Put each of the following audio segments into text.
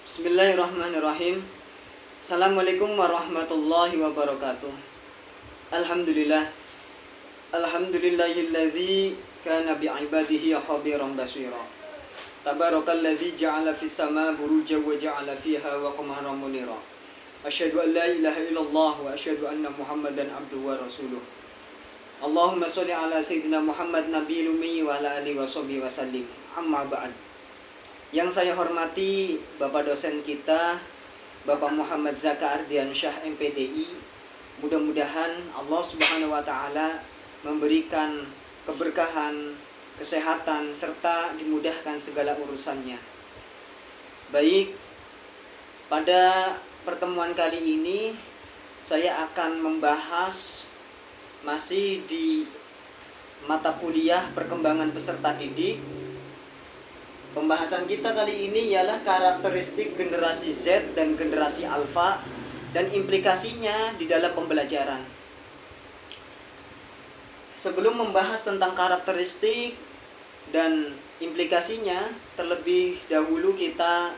Bismillahirrahmanirrahim. Assalamualaikum warahmatullahi wabarakatuh. Alhamdulillah. Alhamdulillahilladzi kana bi'ibadihi khabiran basira. Tabarakalladzi ja'ala fis sama buruja wa ja'ala fiha wa qamaran munira. Asyhadu an la ilaha illallah wa asyhadu anna Muhammadan abduhu wa rasuluh. Allahumma sholli ala sayyidina Muhammad nabiyil ummi wa ala alihi washabihi wasallim. Amma ba'd. Yang saya hormati Bapak dosen kita, Bapak Muhammad Zaka Ardiansyah MPDI. Mudah-mudahan Allah Subhanahu wa taala memberikan keberkahan, kesehatan serta dimudahkan segala urusannya. Baik, pada pertemuan kali ini saya akan membahas masih di mata kuliah perkembangan peserta didik. Pembahasan kita kali ini ialah karakteristik generasi Z dan generasi Alpha dan implikasinya di dalam pembelajaran. Sebelum membahas tentang karakteristik dan implikasinya, terlebih dahulu kita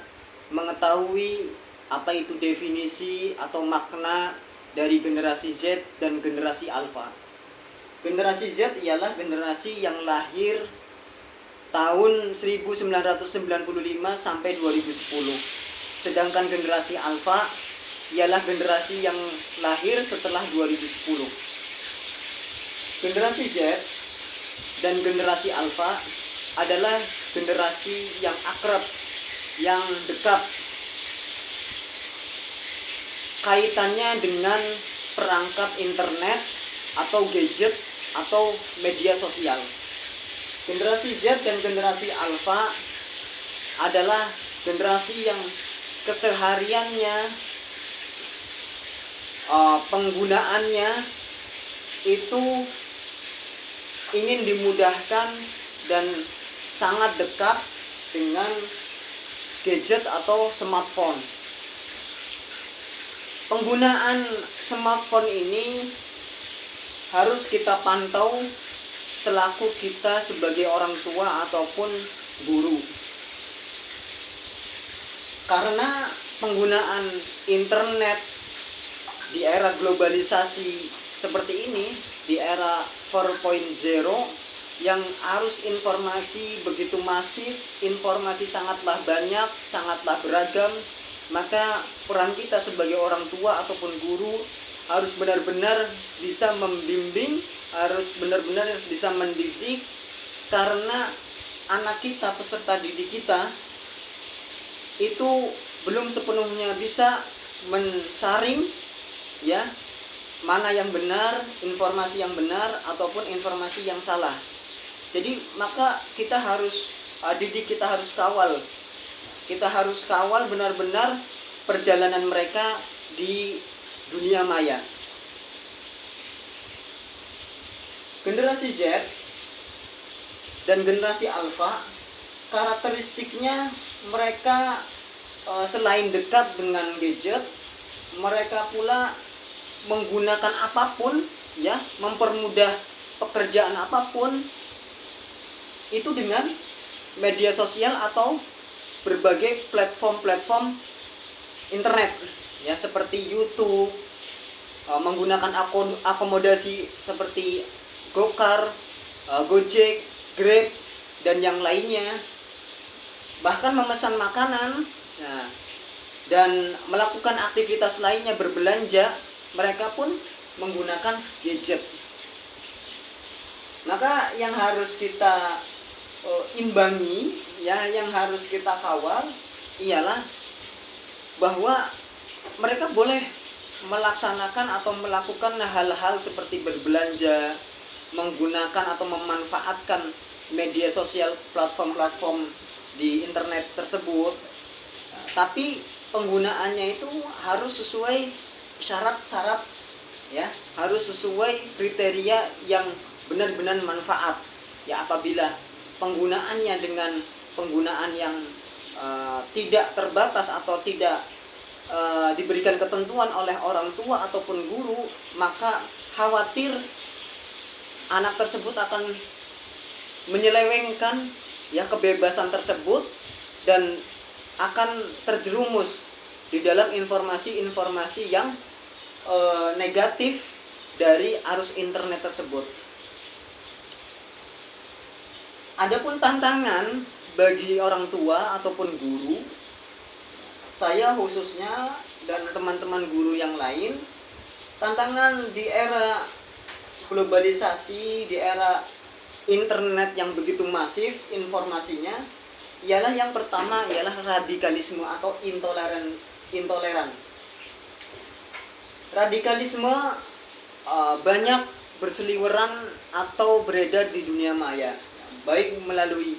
mengetahui apa itu definisi atau makna dari generasi Z dan generasi Alpha. Generasi Z ialah generasi yang lahir tahun 1995 sampai 2010. Sedangkan generasi Alpha ialah generasi yang lahir setelah 2010. Generasi Z dan generasi Alpha adalah generasi yang akrab, yang dekat kaitannya dengan perangkat internet atau gadget atau media sosial. Generasi Z dan generasi Alpha adalah generasi yang kesehariannya, penggunaannya itu ingin dimudahkan dan sangat dekat dengan gadget atau smartphone. Penggunaan smartphone ini harus kita pantau selaku kita sebagai orang tua ataupun guru. Karena penggunaan internet di era globalisasi seperti ini, di era 4.0 yang arus informasi begitu masif, informasi sangatlah banyak, sangatlah beragam, maka peran kita sebagai orang tua ataupun guru harus benar-benar bisa membimbing, harus benar-benar bisa mendidik, karena anak kita, peserta didik kita itu belum sepenuhnya bisa mensaring ya, mana yang benar, informasi yang benar ataupun informasi yang salah. Jadi maka kita harus didik, kita harus kawal. Kita harus kawal benar-benar perjalanan mereka di dunia maya. Generasi Z dan generasi Alpha, karakteristiknya mereka selain dekat dengan gadget, mereka pula menggunakan apapun ya, mempermudah pekerjaan apapun itu dengan media sosial atau berbagai platform-platform internet ya, seperti YouTube, menggunakan akomodasi seperti Gokar, Gojek, Grab, dan yang lainnya, bahkan memesan makanan, nah, dan melakukan aktivitas lainnya, berbelanja, mereka pun menggunakan gadget. Maka yang harus kita imbangi, ya, yang harus kita kawal ialah bahwa mereka boleh melaksanakan atau melakukan hal-hal seperti berbelanja, menggunakan atau memanfaatkan media sosial, platform-platform di internet tersebut, tapi penggunaannya itu harus sesuai syarat-syarat ya, harus sesuai kriteria yang benar-benar manfaat ya. Apabila penggunaannya dengan penggunaan yang tidak terbatas atau tidak diberikan ketentuan oleh orang tua ataupun guru, maka khawatir anak tersebut akan menyelewengkan ya kebebasan tersebut dan akan terjerumus di dalam informasi-informasi yang negatif dari arus internet tersebut. Adapun tantangan bagi orang tua ataupun guru, saya khususnya dan teman-teman guru yang lain, tantangan di era globalisasi, di era internet yang begitu masif informasinya, ialah yang pertama ialah radikalisme atau intoleran. Radikalisme banyak berseliweran atau beredar di dunia maya, baik melalui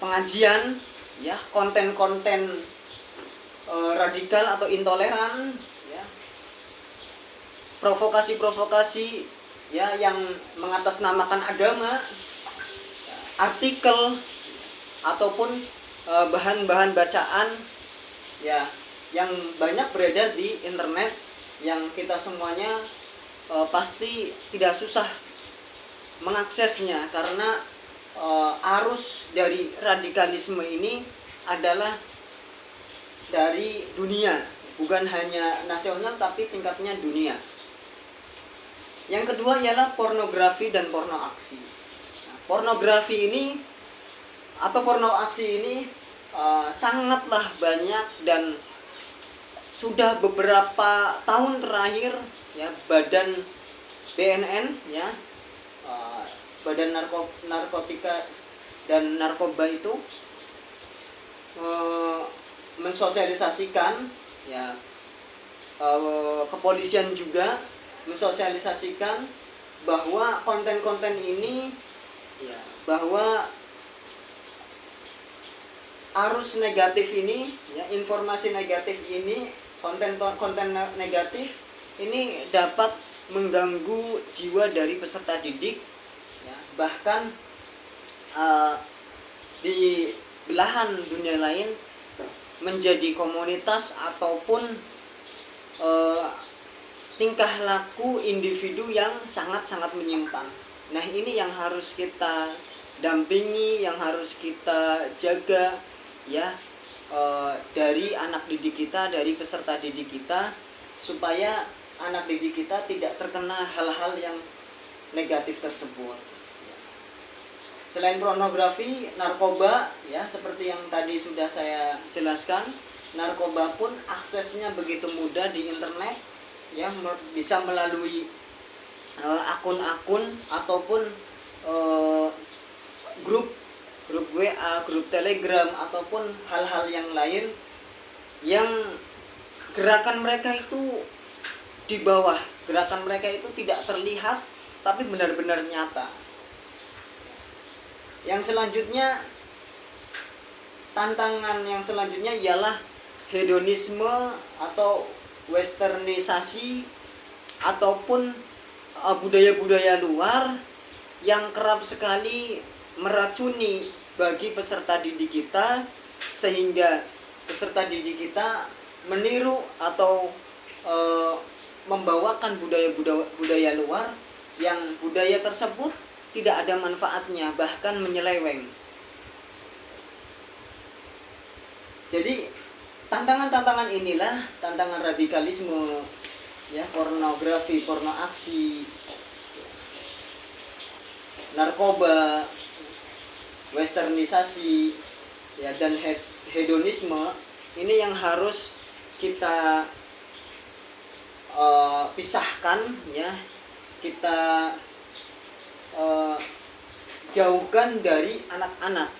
pengajian, ya, konten-konten radikal atau intoleran, ya, provokasi-provokasi, ya, yang mengatasnamakan agama, artikel ataupun bahan-bahan bacaan, ya, yang banyak beredar di internet, yang kita semuanya pasti tidak susah mengaksesnya, karena arus dari radikalisme ini adalah dari dunia, bukan hanya nasional tapi tingkatnya dunia. Yang kedua ialah pornografi dan porno aksi. Nah, pornografi ini atau porno aksi ini sangatlah banyak, dan sudah beberapa tahun terakhir, ya, Badan BNN, ya, Badan Narkotika dan Narkoba itu mensosialisasikan, ya, kepolisian juga mensosialisasikan bahwa konten-konten ini, ya, bahwa arus negatif ini, ya, informasi negatif ini, konten negatif ini dapat mengganggu jiwa dari peserta didik, ya, bahkan di belahan dunia lain menjadi komunitas ataupun tingkah laku individu yang sangat-sangat menyimpang. Nah, ini yang harus kita dampingi, yang harus kita jaga, ya, dari anak didik kita, dari peserta didik kita, supaya anak didik kita tidak terkena hal-hal yang negatif tersebut. Selain pornografi, narkoba, ya, seperti yang tadi sudah saya jelaskan, narkoba pun aksesnya begitu mudah di internet, ya, bisa melalui akun-akun ataupun grup WA, grup Telegram, ataupun hal-hal yang lain yang gerakan mereka itu di bawah, gerakan mereka itu tidak terlihat tapi benar-benar nyata. Yang selanjutnya, tantangan yang selanjutnya ialah hedonisme atau westernisasi ataupun budaya-budaya luar yang kerap sekali meracuni bagi peserta didik kita, sehingga peserta didik kita meniru atau membawakan budaya luar, yang budaya tersebut tidak ada manfaatnya, bahkan menyeleweng. Jadi tantangan-tantangan inilah, tantangan radikalisme, ya, pornografi, porno aksi, narkoba, westernisasi, ya, dan hedonisme, ini yang harus kita pisahkan, ya, kita jauhkan dari anak-anak.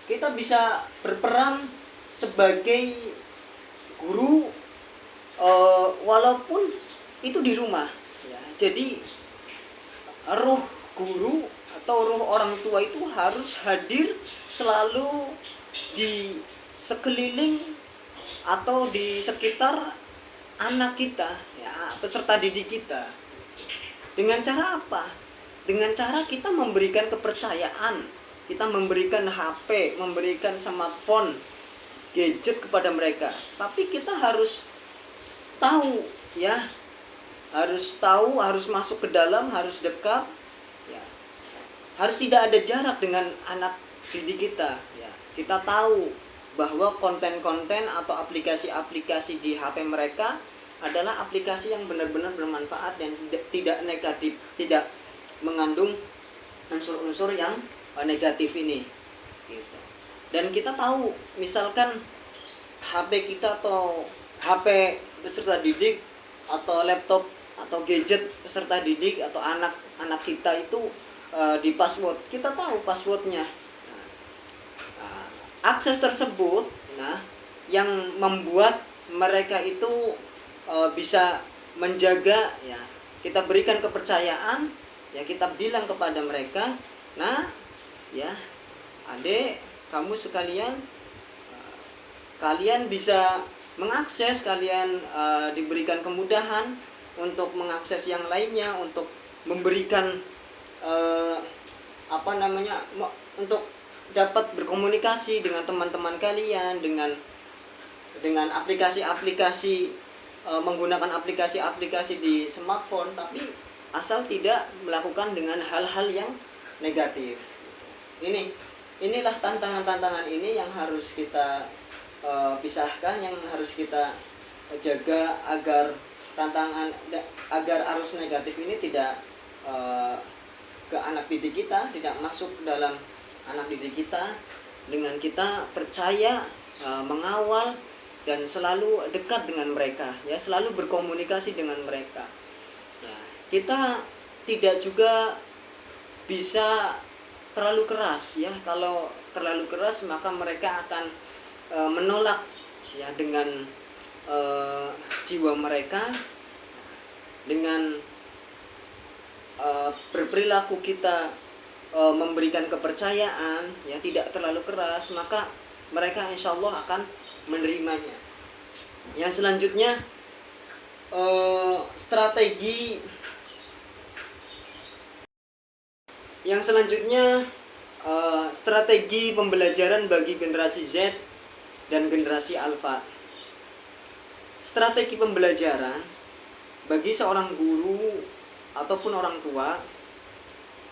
Kita bisa berperan sebagai guru, walaupun itu di rumah, ya. Jadi ruh guru atau ruh orang tua itu harus hadir selalu di sekeliling atau di sekitar anak kita, ya, peserta didik kita. Dengan cara apa? Dengan cara kita memberikan kepercayaan, kita memberikan HP, memberikan smartphone, gadget kepada mereka. Tapi kita harus tahu, ya, harus masuk ke dalam, harus dekat, ya. Harus tidak ada jarak dengan anak didik kita, ya. kita tahu bahwa konten-konten atau aplikasi-aplikasi di HP mereka adalah aplikasi yang benar-benar bermanfaat dan tidak negatif, tidak mengandung unsur-unsur yang negatif ini gitu. Dan kita tahu misalkan HP kita atau HP peserta didik atau laptop atau gadget peserta didik atau anak-anak kita itu di password, kita tahu passwordnya. Akses tersebut yang membuat mereka itu bisa menjaga, ya kita berikan kepercayaan, ya kita bilang kepada mereka, ya adik kamu sekalian, kalian bisa mengakses, kalian diberikan kemudahan untuk mengakses yang lainnya, untuk memberikan untuk dapat berkomunikasi dengan teman-teman kalian dengan aplikasi-aplikasi, menggunakan aplikasi-aplikasi di smartphone, tapi asal tidak melakukan dengan hal-hal yang negatif. Inilah tantangan-tantangan ini yang harus kita pisahkan, yang harus kita jaga agar arus negatif ini tidak ke anak didik kita, tidak masuk ke dalam anak didik kita, dengan kita percaya, mengawal dan selalu dekat dengan mereka, ya selalu berkomunikasi dengan mereka. Ya, kita tidak juga bisa terlalu keras, ya kalau terlalu keras maka mereka akan menolak, ya dengan jiwa mereka, dengan berperilaku kita memberikan kepercayaan, ya tidak terlalu keras, maka mereka insya Allah akan menerimanya. Yang selanjutnya strategi pembelajaran bagi generasi Z dan generasi Alpha. Strategi pembelajaran bagi seorang guru ataupun orang tua,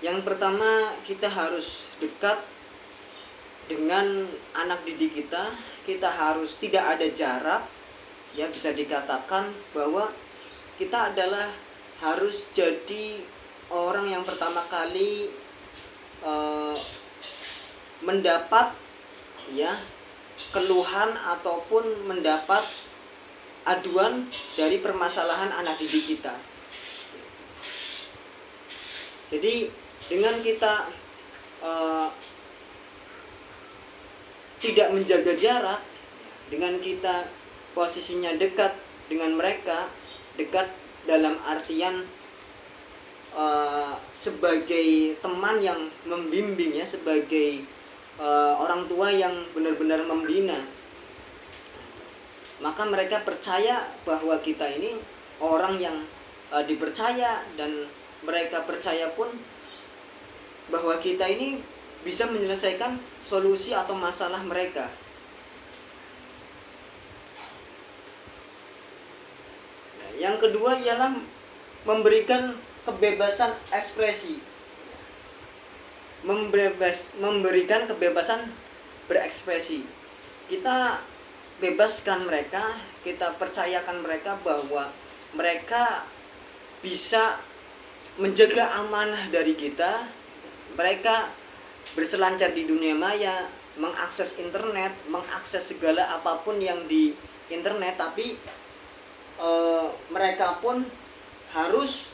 yang pertama kita harus dekat dengan anak didik kita. Kita harus tidak ada jarak, ya bisa dikatakan bahwa kita adalah harus jadi orang yang pertama kali mendapat, ya keluhan ataupun mendapat aduan dari permasalahan anak didik kita. Jadi dengan kita tidak menjaga jarak, dengan kita posisinya dekat dengan mereka, dekat dalam artian sebagai teman yang membimbing, ya sebagai orang tua yang benar-benar membina, maka mereka percaya bahwa kita ini orang yang dipercaya, dan mereka percaya pun bahwa kita ini bisa menyelesaikan solusi atau masalah mereka. Yang kedua ialah memberikan kebebasan ekspresi, memberikan kebebasan berekspresi. Kita bebaskan mereka, kita percayakan mereka bahwa mereka bisa menjaga amanah dari kita. Mereka berselancar di dunia maya, mengakses internet, mengakses segala apapun yang di internet, tapi mereka pun harus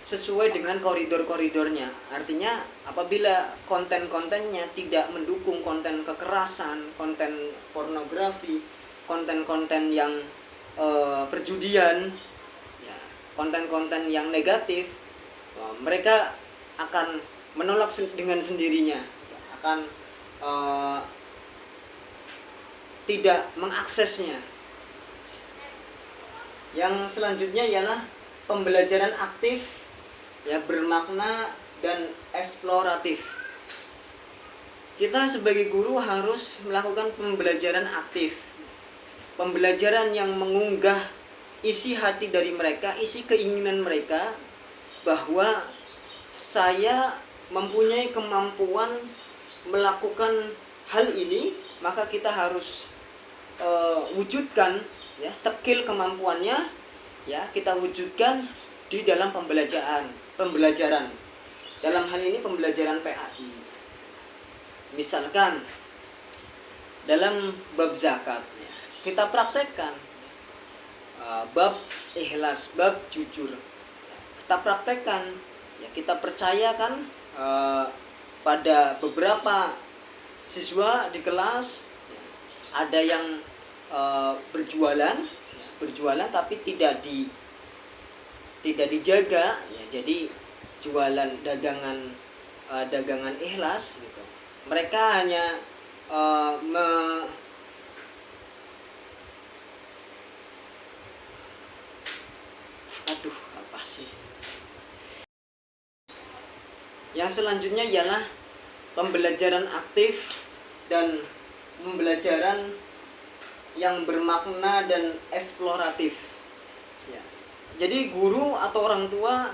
sesuai dengan koridor-koridornya. Artinya apabila konten-kontennya tidak mendukung konten kekerasan, konten pornografi, konten-konten yang perjudian, ya, konten-konten yang negatif, mereka akan menolak dengan sendirinya, akan tidak mengaksesnya. Yang selanjutnya ialah pembelajaran aktif, ya bermakna dan eksploratif. Kita sebagai guru harus melakukan pembelajaran aktif, pembelajaran yang mengunggah isi hati dari mereka, isi keinginan mereka, bahwa saya mempunyai kemampuan melakukan hal ini, maka kita harus wujudkan ya skill kemampuannya, ya kita wujudkan di dalam pembelajaran. Dalam hal ini pembelajaran PAI. Misalkan dalam bab zakat ya, kita praktekkan bab ikhlas, bab jujur. Kita praktekkan, ya kita percayakan pada beberapa siswa di kelas, ya, ada yang berjualan tapi tidak dijaga, ya, jadi jualan dagangan ikhlas gitu. Mereka hanya apa sih? Yang selanjutnya ialah pembelajaran aktif dan pembelajaran yang bermakna dan eksploratif. Ya. Jadi guru atau orang tua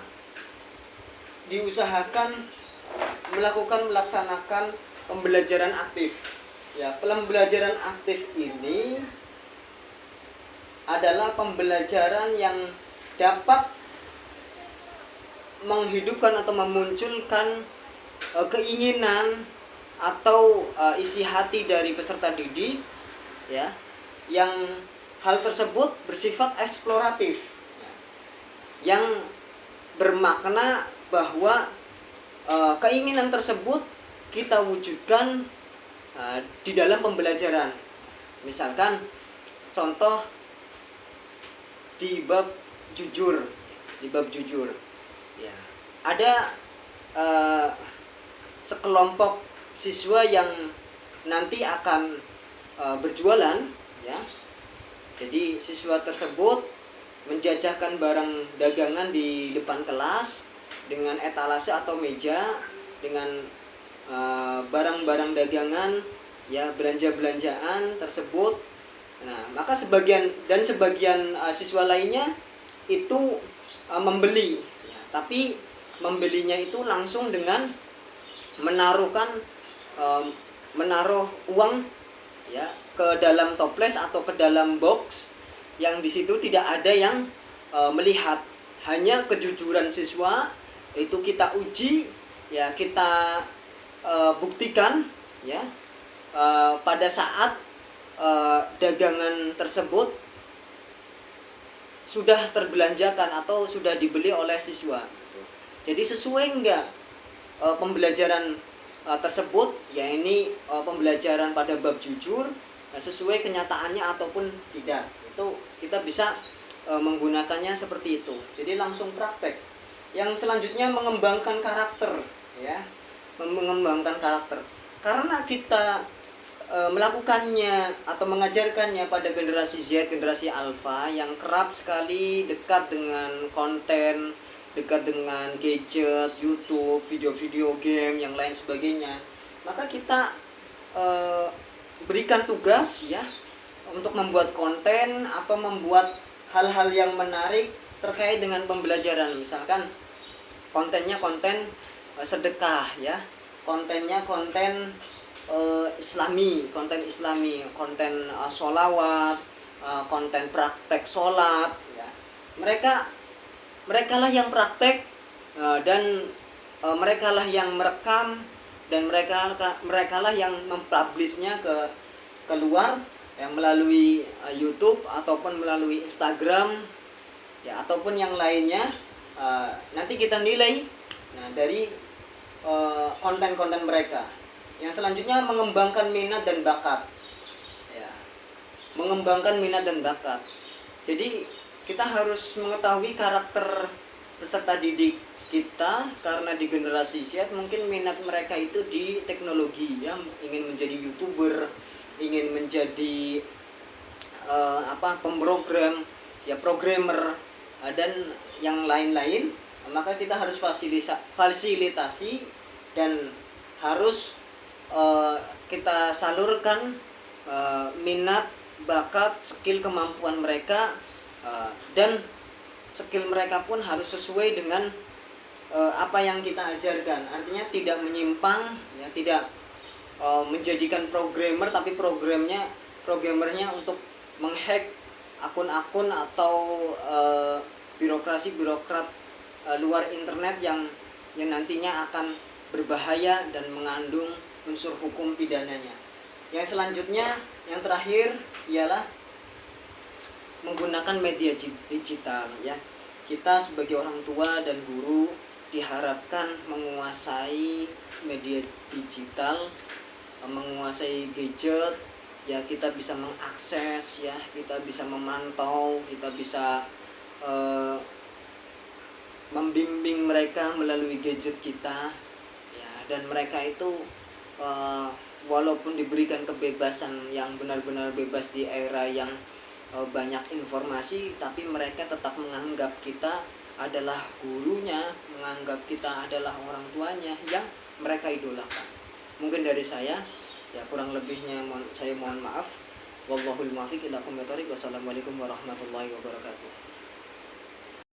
diusahakan melaksanakan pembelajaran aktif. Ya, pembelajaran aktif ini adalah pembelajaran yang dapat menghidupkan atau memunculkan keinginan atau isi hati dari peserta didik, ya, yang hal tersebut bersifat eksploratif, ya, yang bermakna bahwa keinginan tersebut kita wujudkan di dalam pembelajaran. Misalkan contoh di bab jujur, ya, ada sekelompok siswa yang nanti akan berjualan, ya. Jadi siswa tersebut menjajakan barang dagangan di depan kelas dengan etalase atau meja dengan barang-barang dagangan, ya, belanjaan tersebut. Nah, maka sebagian siswa lainnya itu membeli, ya, tapi membelinya itu langsung dengan menaruh uang, ya, ke dalam toples atau ke dalam box yang di situ tidak ada yang melihat. Hanya kejujuran siswa itu kita uji, ya, kita buktikan, ya, pada saat dagangan tersebut sudah terbelanjakan atau sudah dibeli oleh siswa. Jadi sesuai enggak pembelajaran tersebut, ya ini pembelajaran pada bab jujur, sesuai kenyataannya ataupun tidak. Itu kita bisa menggunakannya seperti itu. Jadi langsung praktek. Yang selanjutnya mengembangkan karakter, ya. Mengembangkan karakter. Karena kita melakukannya atau mengajarkannya pada generasi Z, generasi Alpha yang kerap sekali dekat dengan konten, dekat dengan gadget, YouTube, video-video game, yang lain sebagainya. Maka kita berikan tugas, ya, untuk membuat konten atau membuat hal-hal yang menarik terkait dengan pembelajaran. Misalkan kontennya konten sedekah, ya, kontennya konten islami, konten sholawat, konten praktek sholat, ya. Mereka lah yang praktek, dan mereka lah yang merekam, dan mereka lah yang mempublishnya ke keluar, yang melalui YouTube ataupun melalui Instagram, ya, ataupun yang lainnya. Nanti kita nilai dari konten-konten mereka. Yang selanjutnya mengembangkan minat dan bakat, ya, mengembangkan minat dan bakat. Jadi kita harus mengetahui karakter peserta didik kita, karena di generasi Z mungkin minat mereka itu di teknologi, ya, ingin menjadi YouTuber, ingin menjadi pemrogram, ya, programmer, dan yang lain-lain. Maka kita harus fasilitasi dan harus kita salurkan minat, bakat, skill, kemampuan mereka, dan skill mereka pun harus sesuai dengan apa yang kita ajarkan. Artinya tidak menyimpang, ya, tidak menjadikan programmer, tapi programmernya untuk menghack akun-akun atau birokrat luar internet yang nantinya akan berbahaya dan mengandung unsur hukum pidananya. Yang selanjutnya, yang terakhir ialah menggunakan media digital ya. Kita sebagai orang tua dan guru diharapkan menguasai media digital, menguasai gadget ya. Kita bisa mengakses ya, kita bisa memantau, kita bisa membimbing mereka melalui gadget kita ya. Dan mereka itu walaupun diberikan kebebasan yang benar-benar bebas di era yang banyak informasi, tapi mereka tetap menganggap kita adalah gurunya, menganggap kita adalah orang tuanya yang mereka idolakan. Mungkin dari saya ya, kurang lebihnya saya mohon maaf. Wallahul muwaffiq ila aqwamit thoriq. Wassalamualaikum warahmatullahi wabarakatuh.